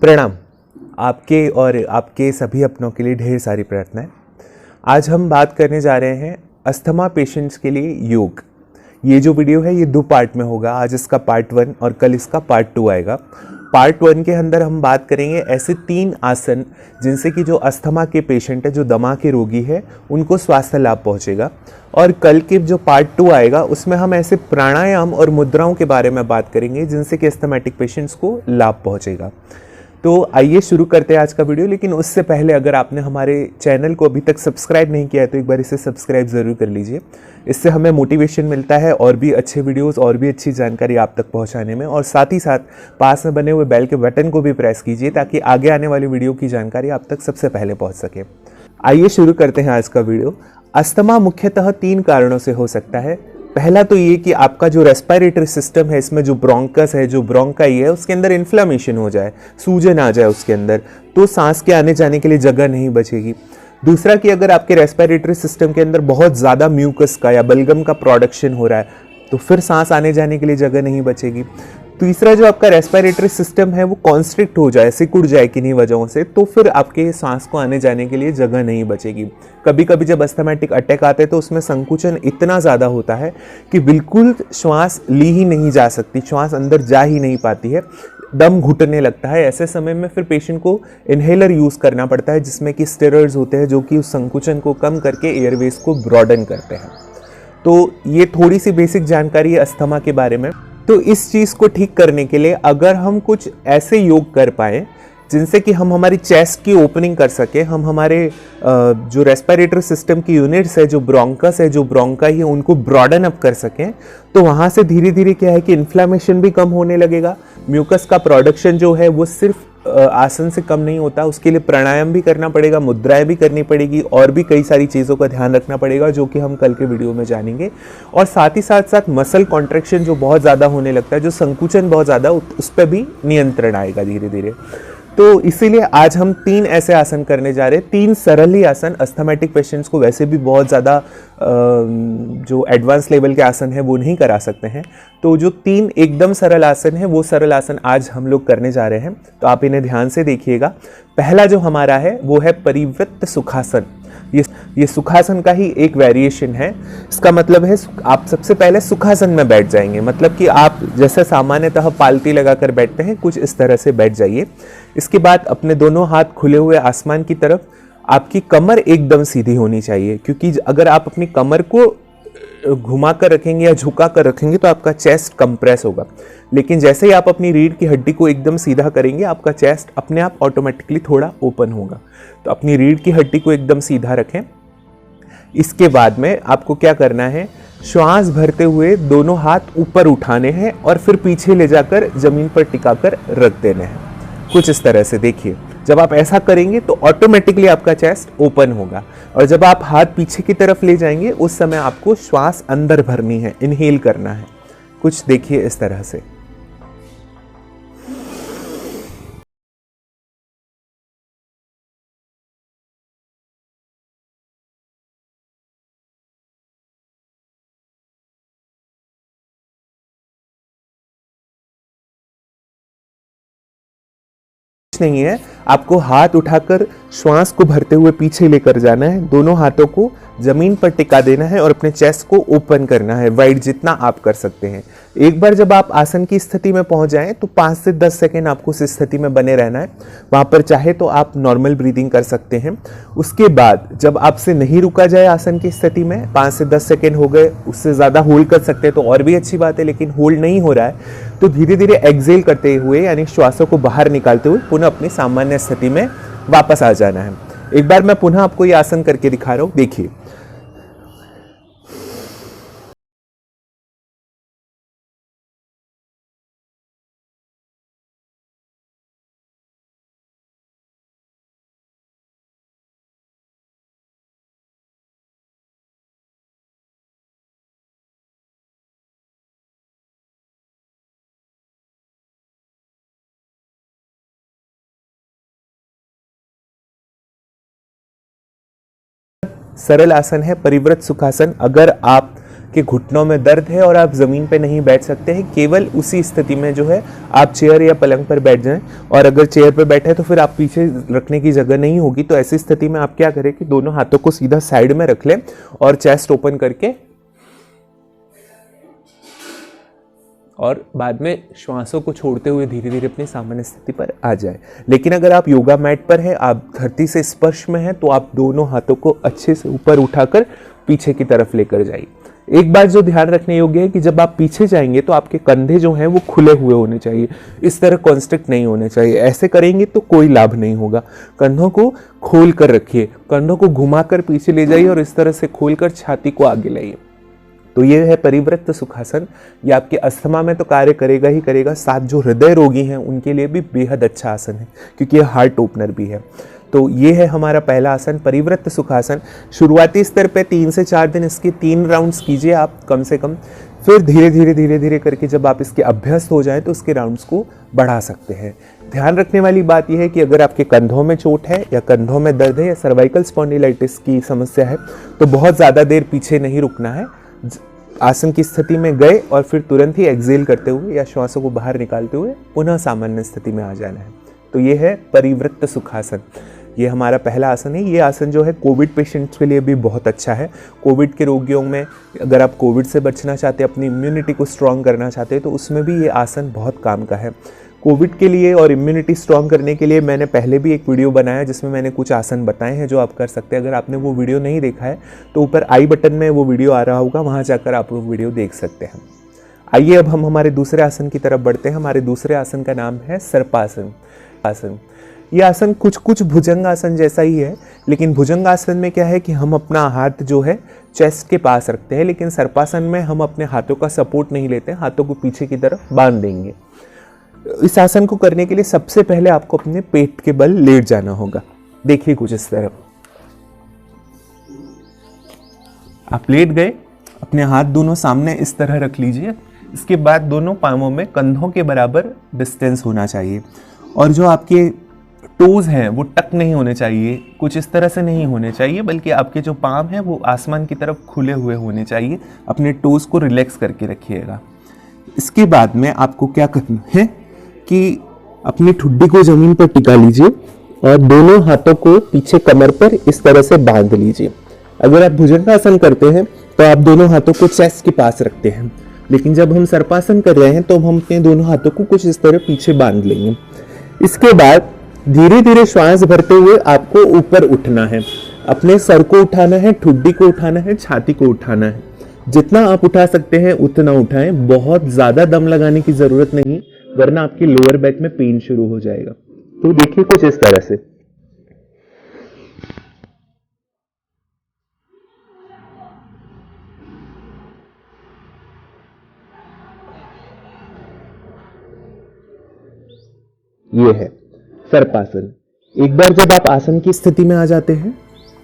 प्रणाम। आपके और आपके सभी अपनों के लिए ढेर सारी प्रार्थनाएं। आज हम बात करने जा रहे हैं अस्थमा पेशेंट्स के लिए योग। ये जो वीडियो है ये 2 पार्ट में होगा। आज इसका पार्ट 1 और कल इसका पार्ट 2 आएगा। पार्ट 1 के अंदर हम बात करेंगे ऐसे 3 आसन जिनसे कि जो अस्थमा के पेशेंट है, जो दमा के रोगी है, उनको स्वास्थ्य लाभ पहुंचेगा। और कल के जो पार्ट 2 आएगा उसमें हम ऐसे प्राणायाम और मुद्राओं के बारे में बात करेंगे जिनसे कि अस्थमैटिक पेशेंट्स को लाभ पहुंचेगा। तो आइए शुरू करते हैं आज का वीडियो। लेकिन उससे पहले अगर आपने हमारे चैनल को अभी तक सब्सक्राइब नहीं किया है तो एक बार इसे सब्सक्राइब ज़रूर कर लीजिए। इससे हमें मोटिवेशन मिलता है और भी अच्छे वीडियोस और भी अच्छी जानकारी आप तक पहुंचाने में। और साथ ही साथ पास में बने हुए बेल के बटन को भी प्रेस कीजिए ताकि आगे आने वाली वीडियो की जानकारी आप तक सबसे पहले पहुँच सके। आइए शुरू करते हैं आज का वीडियो। अस्थमा मुख्यतः 3 कारणों से हो सकता है। पहला तो ये कि आपका जो रेस्पिरेटरी सिस्टम है, इसमें जो ब्रोंकस है, जो ब्रोंकाई है, उसके अंदर इन्फ्लेमेशन हो जाए, सूजन आ जाए उसके अंदर, तो सांस के आने जाने के लिए जगह नहीं बचेगी। दूसरा कि अगर आपके रेस्पिरेटरी सिस्टम के अंदर बहुत ज़्यादा म्यूकस का या बलगम का प्रोडक्शन हो रहा है तो फिर सांस आने जाने के लिए जगह नहीं बचेगी। तीसरा जो आपका रेस्पिरेटरी सिस्टम है वो कॉन्स्ट्रिक्ट हो जाए, सिकुड़ जाए किन्हीं वजहों से, तो फिर आपके सांस को आने जाने के लिए जगह नहीं बचेगी। कभी कभी जब अस्थमैटिक अटैक आते हैं तो उसमें संकुचन इतना ज़्यादा होता है कि बिल्कुल श्वास ली ही नहीं जा सकती, श्वास अंदर जा ही नहीं पाती है, दम घुटने लगता है। ऐसे समय में फिर पेशेंट को इन्हेलर यूज़ करना पड़ता है जिसमें कि स्टेरॉइड्स होते हैं जो कि उस संकुचन को कम करके एयरवेज को ब्रॉडन करते हैं। तो ये थोड़ी सी बेसिक जानकारी है अस्थमा के बारे में। तो इस चीज़ को ठीक करने के लिए अगर हम कुछ ऐसे योग कर पाएँ जिनसे कि हम हमारी चेस्ट की ओपनिंग कर सके, हम हमारे जो रेस्पिरेटरी सिस्टम की यूनिट्स है, जो ब्रोंकस है, जो ब्रोंकाई है, उनको ब्रॉडन अप कर सकें, तो वहाँ से धीरे धीरे क्या है कि इन्फ्लेमेशन भी कम होने लगेगा। म्यूकस का प्रोडक्शन जो है वो सिर्फ आसन से कम नहीं होता, उसके लिए प्राणायाम भी करना पड़ेगा, मुद्राएं भी करनी पड़ेगी और भी कई सारी चीज़ों का ध्यान रखना पड़ेगा जो कि हम कल के वीडियो में जानेंगे। और साथ ही साथ मसल कॉन्ट्रैक्शन जो बहुत ज़्यादा होने लगता है, जो संकुचन बहुत ज़्यादा, उस पर भी नियंत्रण आएगा धीरे धीरे। तो इसीलिए आज हम 3 ऐसे आसन करने जा रहे हैं, 3 सरल ही आसन। अस्थमैटिक पेशेंट्स को वैसे भी बहुत ज़्यादा जो एडवांस लेवल के आसन है वो नहीं करा सकते हैं। तो जो 3 एकदम सरल आसन है वो सरल आसन आज हम लोग करने जा रहे हैं, तो आप इन्हें ध्यान से देखिएगा। पहला जो हमारा है वो है परिवृत्त सुखासन। ये सुखासन का ही एक वेरिएशन है। इसका मतलब है आप सबसे पहले सुखासन में बैठ जाएंगे, मतलब कि आप जैसे सामान्यतः पालती लगाकर बैठते हैं कुछ इस तरह से बैठ जाइए। इसके बाद अपने दोनों हाथ खुले हुए आसमान की तरफ, आपकी कमर एकदम सीधी होनी चाहिए, क्योंकि अगर आप अपनी कमर को घुमा कर रखेंगे या झुका कर रखेंगे तो आपका चेस्ट कंप्रेस होगा। लेकिन जैसे ही आप अपनी रीढ़ की हड्डी को एकदम सीधा करेंगे आपका चेस्ट अपने आप ऑटोमेटिकली थोड़ा ओपन होगा। तो अपनी रीढ़ की हड्डी को एकदम सीधा रखें। इसके बाद में आपको क्या करना है, श्वास भरते हुए दोनों हाथ ऊपर उठाने हैं और फिर पीछे ले जाकर जमीन पर टिकाकर रख देने हैं, कुछ इस तरह से। देखिए, जब आप ऐसा करेंगे तो ऑटोमेटिकली आपका चेस्ट ओपन होगा। और जब आप हाथ पीछे की तरफ ले जाएंगे उस समय आपको श्वास अंदर भरनी है, इनहेल करना है। कुछ देखिए इस तरह से। नहीं है, आपको हाथ उठाकर श्वास को भरते हुए पीछे लेकर जाना है, दोनों हाथों को जमीन पर टिका देना है और अपने चेस्ट को ओपन करना है वाइड जितना आप कर सकते हैं। एक बार जब आप आसन की स्थिति में पहुंच जाएं तो 5 से 10 सेकेंड आपको उस स्थिति में बने रहना है। वहां पर चाहे तो आप नॉर्मल ब्रीदिंग कर सकते हैं। उसके बाद जब आपसे नहीं रुका जाए आसन की स्थिति में, 5 से 10 सेकेंड हो गए, उससे ज़्यादा होल्ड कर सकते हैं तो और भी अच्छी बात है, लेकिन होल्ड नहीं हो रहा है तो धीरे धीरे एक्सेल करते हुए, यानी श्वासों को बाहर निकालते हुए पुनः अपनी सामान्य स्थिति में वापस आ जाना है। एक बार मैं पुनः आपको ये आसन करके दिखा रहा हूं, देखिए। सरल आसन है परिवृत्त सुखासन। अगर आप आपके घुटनों में दर्द है और आप ज़मीन पे नहीं बैठ सकते हैं, केवल उसी स्थिति में जो है आप चेयर या पलंग पर बैठ जाएं। और अगर चेयर पर बैठे तो फिर आप पीछे रखने की जगह नहीं होगी, तो ऐसी स्थिति में आप क्या करें कि दोनों हाथों को सीधा साइड में रख लें और चेस्ट ओपन करके और बाद में श्वासों को छोड़ते हुए धीरे धीरे अपनी सामान्य स्थिति पर आ जाए। लेकिन अगर आप योगा मैट पर हैं, आप धरती से स्पर्श में हैं, तो आप दोनों हाथों को अच्छे से ऊपर उठाकर पीछे की तरफ लेकर जाइए। एक बात जो ध्यान रखने योग्य है कि जब आप पीछे जाएंगे तो आपके कंधे जो हैं वो खुले हुए होने चाहिए, इस तरह कॉन्स्ट्रिक्ट नहीं होने चाहिए। ऐसे करेंगे तो कोई लाभ नहीं होगा। कंधों को खोल कर रखिए, कंधों को घुमाकर पीछे ले जाइए और इस तरह से खोलकर छाती को आगे लाइए। तो ये है परिवृत्त सुखासन। ये आपके अस्थमा में तो कार्य करेगा ही करेगा, साथ जो हृदय रोगी हैं उनके लिए भी बेहद अच्छा आसन है, क्योंकि ये हार्ट ओपनर भी है। तो ये है हमारा पहला आसन, परिवृत्त सुखासन। शुरुआती स्तर पे 3 से 4 दिन इसके 3 राउंड्स कीजिए आप कम से कम। फिर धीरे धीरे करके जब आप इसके अभ्यस्त हो जाएं तो इसके राउंड्स को बढ़ा सकते हैं। ध्यान रखने वाली बात यह है कि अगर आपके कंधों में चोट है या कंधों में दर्द है या सर्वाइकल स्पॉन्डिलाइटिस की समस्या है तो बहुत ज़्यादा देर पीछे नहीं रुकना है। आसन की स्थिति में गए और फिर तुरंत ही एक्सेल करते हुए या श्वासों को बाहर निकालते हुए पुनः सामान्य स्थिति में आ जाना है। तो ये है परिवृत्त सुखासन। ये हमारा पहला आसन है। ये आसन जो है कोविड पेशेंट्स के लिए भी बहुत अच्छा है। कोविड के रोगियों में अगर आप कोविड से बचना चाहते हैं, अपनी इम्यूनिटी को स्ट्रॉन्ग करना चाहते हैं, तो उसमें भी ये आसन बहुत काम का है। कोविड के लिए और इम्यूनिटी स्ट्रॉन्ग करने के लिए मैंने पहले भी एक वीडियो बनाया जिसमें मैंने कुछ आसन बताए हैं जो आप कर सकते हैं। अगर आपने वो वीडियो नहीं देखा है तो ऊपर आई बटन में वो वीडियो आ रहा होगा, वहाँ जाकर आप वो वीडियो देख सकते हैं। आइए अब हम हमारे दूसरे आसन की तरफ बढ़ते हैं। हमारे दूसरे आसन का नाम है सर्पासन। ये आसन कुछ भुजंग आसन जैसा ही है, लेकिन भुजंग आसन में क्या है कि हम अपना हाथ जो है चेस्ट के पास रखते हैं, लेकिन सर्पासन में हम अपने हाथों का सपोर्ट नहीं लेते, हाथों को पीछे की तरफ बांध देंगे। इस आसन को करने के लिए सबसे पहले आपको अपने पेट के बल लेट जाना होगा। देखिए कुछ इस तरह आप लेट गए, अपने हाथ दोनों सामने इस तरह रख लीजिए। इसके बाद दोनों पांवों में कंधों के बराबर डिस्टेंस होना चाहिए और जो आपके टोज हैं वो टक नहीं होने चाहिए, कुछ इस तरह से नहीं होने चाहिए, बल्कि आपके जो पाम हैं वो आसमान की तरफ खुले हुए होने चाहिए। अपने टोज को रिलैक्स करके रखिएगा। इसके बाद में आपको क्या करना है कि अपनी ठुड्डी को जमीन पर टिका लीजिए और दोनों हाथों को पीछे कमर पर इस तरह से बांध लीजिए। अगर आप भुजंगासन करते हैं तो आप दोनों हाथों को चेस्ट के पास रखते हैं, लेकिन जब हम सर्पासन कर रहे हैं तो हम अपने दोनों हाथों को कुछ इस तरह पीछे बांध लेंगे। इसके बाद धीरे धीरे श्वास भरते हुए आपको ऊपर उठना है, अपने सर को उठाना है, ठुड्डी को उठाना है, छाती को उठाना है। जितना आप उठा सकते हैं उतना उठाएं, बहुत ज्यादा दम लगाने की जरूरत नहीं, वरना आपकी लोअर बैक में पेन शुरू हो जाएगा। तो देखिए कुछ इस तरह से। ये है सर्पासन। एक बार जब आप आसन की स्थिति में आ जाते हैं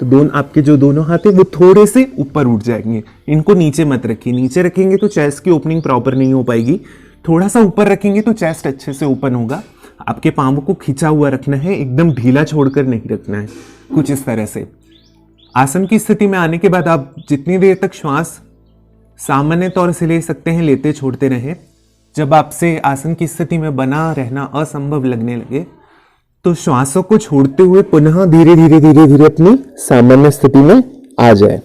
तो आपके जो दोनों हाथ हैं वो थोड़े से ऊपर उठ जाएंगे। इनको नीचे मत रखिए, नीचे रखेंगे तो चेस्ट की ओपनिंग प्रॉपर नहीं हो पाएगी। थोड़ा सा ऊपर रखेंगे तो चेस्ट अच्छे से ओपन होगा। आपके पांवों को खिंचा हुआ रखना है, एकदम ढीला छोड़कर नहीं रखना है, कुछ इस तरह से। आसन की स्थिति में आने के बाद आप जितनी देर तक श्वास सामान्य तौर से ले सकते हैं लेते छोड़ते रहें। जब आपसे आसन की स्थिति में बना रहना असंभव लगने लगे तो श्वासों को छोड़ते हुए पुनः धीरे धीरे अपनी सामान्य स्थिति में आ जाए।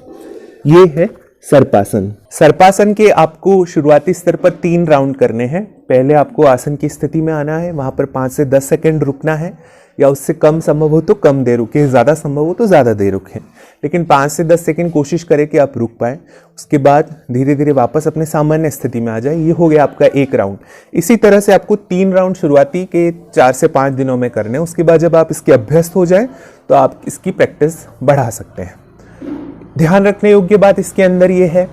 ये है सर्पासन। सर्पासन के आपको शुरुआती स्तर पर 3 राउंड करने हैं। पहले आपको आसन की स्थिति में आना है, वहां पर 5 से 10 सेकंड रुकना है, या उससे कम संभव हो तो कम देर रुके, ज्यादा संभव हो तो ज्यादा देर रुकें, लेकिन 5 से 10 सेकंड कोशिश करें कि आप रुक पाए। उसके बाद धीरे धीरे वापस अपने सामान्य स्थिति में आ जाए। ये हो गया आपका 1 राउंड। इसी तरह से आपको 3 राउंड शुरुआती के 4 से 5 दिनों में करने हैं। उसके बाद जब आप इसके अभ्यस्त हो जाए तो आप इसकी प्रैक्टिस बढ़ा सकते हैं। ध्यान रखने योग्य बात इसके अंदर ये है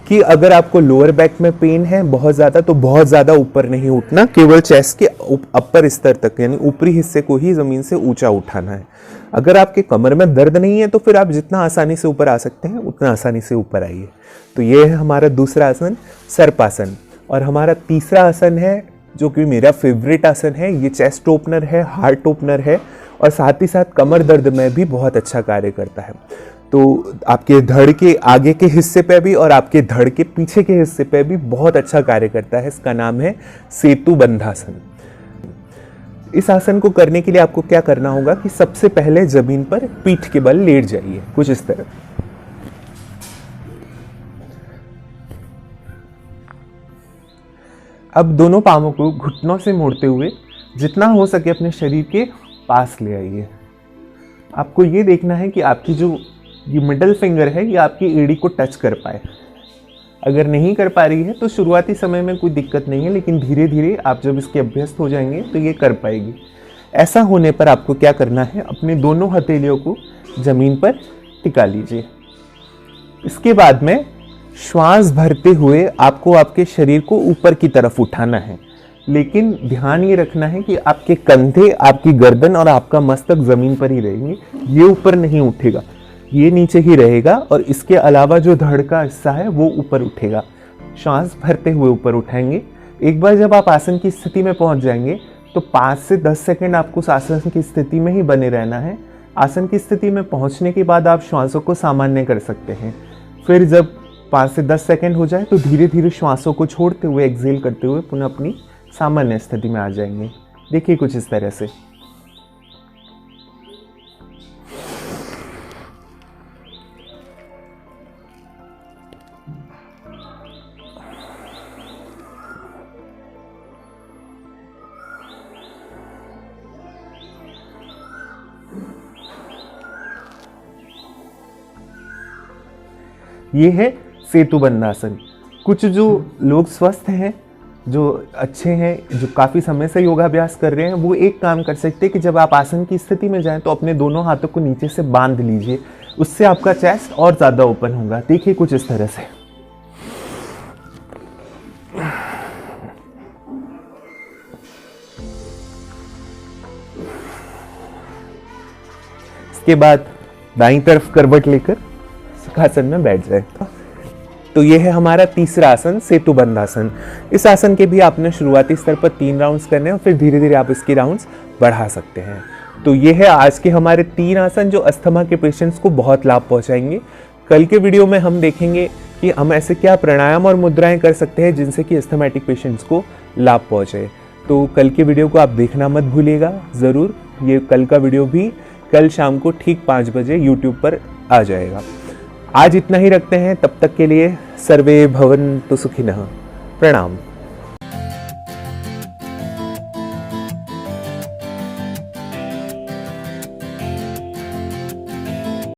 कि अगर आपको लोअर बैक में पेन है बहुत ज़्यादा, तो बहुत ज़्यादा ऊपर नहीं उठना, केवल चेस्ट के अपर स्तर तक यानी ऊपरी हिस्से को ही ज़मीन से ऊंचा उठाना है। अगर आपके कमर में दर्द नहीं है तो फिर आप जितना आसानी से ऊपर आ सकते हैं उतना आसानी से ऊपर आइए। तो ये है हमारा दूसरा आसन, सर्पासन। और हमारा तीसरा आसन है जो कि मेरा फेवरेट आसन है। ये चेस्ट ओपनर है, हार्ट ओपनर है और साथ ही साथ कमर दर्द में भी बहुत अच्छा कार्य करता है। तो आपके धड़ के आगे के हिस्से पे भी और आपके धड़ के पीछे के हिस्से पे भी बहुत अच्छा कार्य करता है। इसका नाम है सेतु बंधासन। इस आसन को करने के लिए आपको क्या करना होगा कि सबसे पहले जमीन पर पीठ के बल लेट जाइए, कुछ इस तरह। अब दोनों पांवों को घुटनों से मोड़ते हुए जितना हो सके अपने शरीर के पास ले आइए। आपको ये देखना है कि आपकी जो ये मिडल फिंगर है ये आपकी एड़ी को टच कर पाए। अगर नहीं कर पा रही है तो शुरुआती समय में कोई दिक्कत नहीं है, लेकिन धीरे धीरे आप जब इसके अभ्यस्त हो जाएंगे तो ये कर पाएगी। ऐसा होने पर आपको क्या करना है, अपने दोनों हथेलियों को जमीन पर टिका लीजिए। इसके बाद में श्वास भरते हुए आपको आपके शरीर को ऊपर की तरफ उठाना है, लेकिन ध्यान ये रखना है कि आपके कंधे, आपकी गर्दन और आपका मस्तक जमीन पर ही रहेंगे। ये ऊपर नहीं उठेगा, ये नीचे ही रहेगा। और इसके अलावा जो धड़ का हिस्सा है वो ऊपर उठेगा। श्वास भरते हुए ऊपर उठाएंगे। एक बार जब आप आसन की स्थिति में पहुंच जाएंगे तो 5 से 10 सेकंड आपको उस आसन की स्थिति में ही बने रहना है। आसन की स्थिति में पहुंचने के बाद आप श्वासों को सामान्य कर सकते हैं। फिर जब 5 से 10 सेकंड हो जाए तो धीरे धीरे श्वासों को छोड़ते हुए, एक्सेल करते हुए पुनः अपनी सामान्य स्थिति में आ जाएंगे। देखिए कुछ इस तरह से। ये है सेतु बंधासन। कुछ जो लोग स्वस्थ हैं, जो अच्छे हैं, जो काफ़ी समय से योगाभ्यास कर रहे हैं, वो एक काम कर सकते हैं कि जब आप आसन की स्थिति में जाएं तो अपने दोनों हाथों को नीचे से बांध लीजिए। उससे आपका चेस्ट और ज़्यादा ओपन होगा। देखिए कुछ इस तरह से। इसके बाद दाईं तरफ करवट लेकर सुखासन में बैठ जाए। तो ये है हमारा तीसरा आसन, सेतु बंधासन। इस आसन के भी आपने शुरुआती स्तर पर 3 राउंड्स करने हैं और फिर धीरे धीरे आप इसकी राउंड्स बढ़ा सकते हैं। तो ये है आज के हमारे 3 आसन जो अस्थमा के पेशेंट्स को बहुत लाभ पहुंचाएंगे। कल के वीडियो में हम देखेंगे कि हम ऐसे क्या प्राणायाम और मुद्राएं कर सकते हैं जिनसे कि अस्थमैटिक पेशेंट्स को लाभ पहुंचे। तो कल के वीडियो को आप देखना मत भूलिएगा ज़रूर। ये कल का वीडियो भी कल शाम को ठीक 5 बजे यूट्यूब पर आ जाएगा। आज इतना ही रखते हैं, तब तक के लिए सर्वे भवन्तु सुखिनः। प्रणाम।